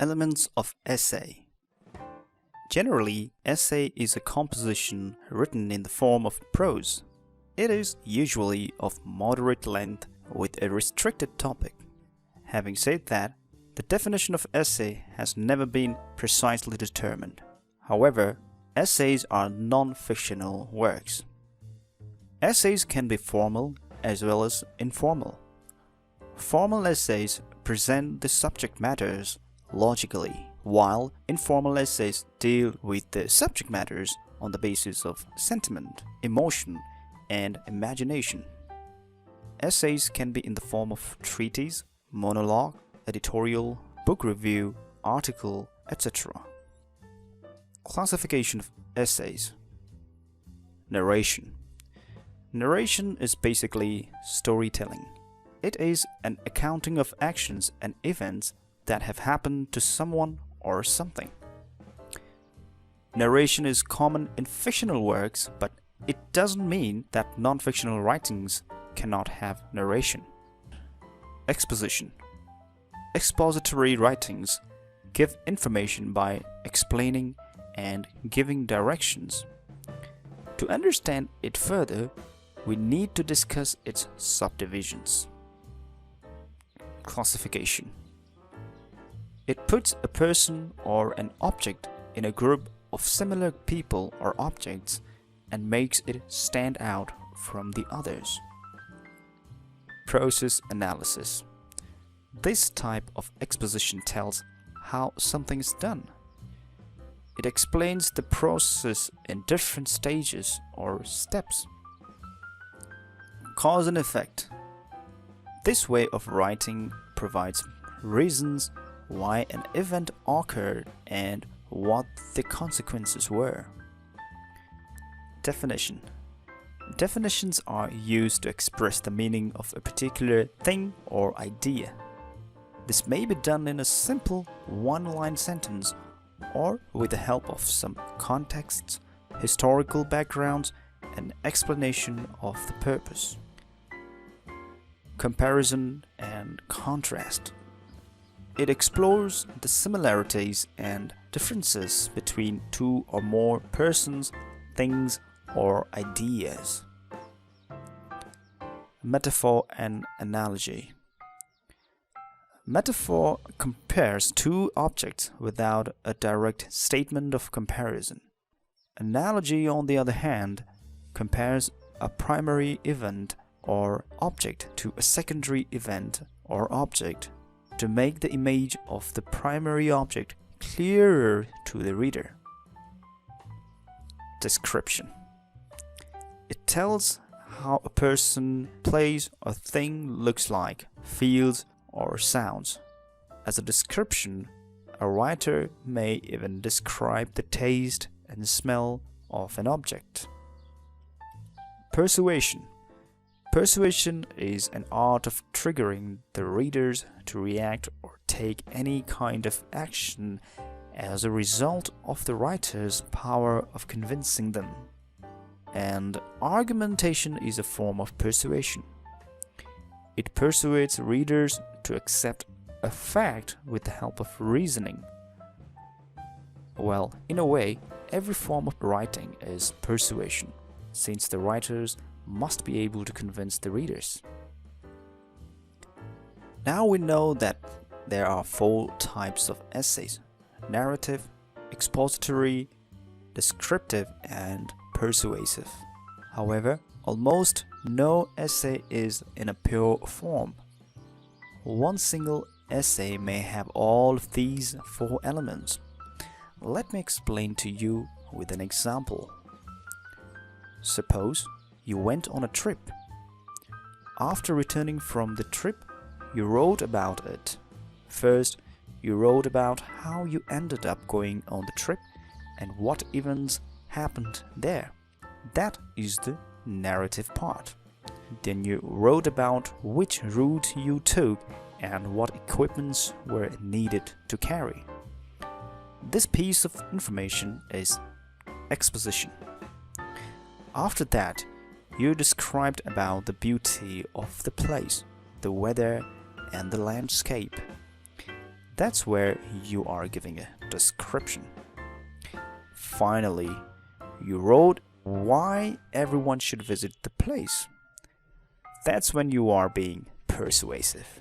Elements of essay. Generally, essay is a composition written in the form of prose. It is usually of moderate length with a restricted topic. Having said that, the definition of essay has never been precisely determined. However, essays are non-fictional works. Essays can be formal as well as informal. Formal essays present the subject matters logically, while informal essays deal with the subject matters on the basis of sentiment, emotion, and imagination. Essays can be in the form of treatise, monologue, editorial, book review, article, etc. Classification of essays. Narration. Narration is basically storytelling. It is an accounting of actions and events that have happened to someone or something. Narration is common in fictional works, but it doesn't mean that non-fictional writings cannot have narration. Exposition. Expository writings give information by explaining and giving directions. To understand it further, we need to discuss its subdivisions. Classification. It puts a person or an object in a group of similar people or objects and makes it stand out from the others. Process analysis. This type of exposition tells how something is done. It explains the process in different stages or steps. Cause and effect. This way of writing provides reasons why an event occurred and what the consequences were. Definition. Definitions are used to express the meaning of a particular thing or idea. This may be done in a simple one-line sentence or with the help of some contexts, historical backgrounds, and explanation of the purpose. Comparison and contrast. It explores the similarities and differences between two or more persons, things, or ideas. Metaphor and analogy. Metaphor compares two objects without a direct statement of comparison. Analogy, on the other hand, compares a primary event or object to a secondary event or object to make the image of the primary object clearer to the reader. Description. It tells how a person, place, or thing looks like, feels, or sounds. As a description, a writer may even describe the taste and smell of an object. Persuasion. Persuasion is an art of triggering the readers to react or take any kind of action as a result of the writer's power of convincing them. And argumentation is a form of persuasion. It persuades readers to accept a fact with the help of reasoning. Well, in a way, every form of writing is persuasion, since the writers must be able to convince the readers. Now we know that there are 4 types of essays: narrative, expository, descriptive, and persuasive. However, almost no essay is in a pure form. One single essay may have all of these 4 elements. Let me explain to you with an example. Suppose you went on a trip. After returning from the trip, you wrote about it. First, you wrote about how you ended up going on the trip and what events happened there. That is the narrative part. Then you wrote about which route you took and what equipments were needed to carry. This piece of information is exposition. After that, you described about the beauty of the place, the weather, and the landscape. That's where you are giving a description. Finally, you wrote why everyone should visit the place. That's when you are being persuasive.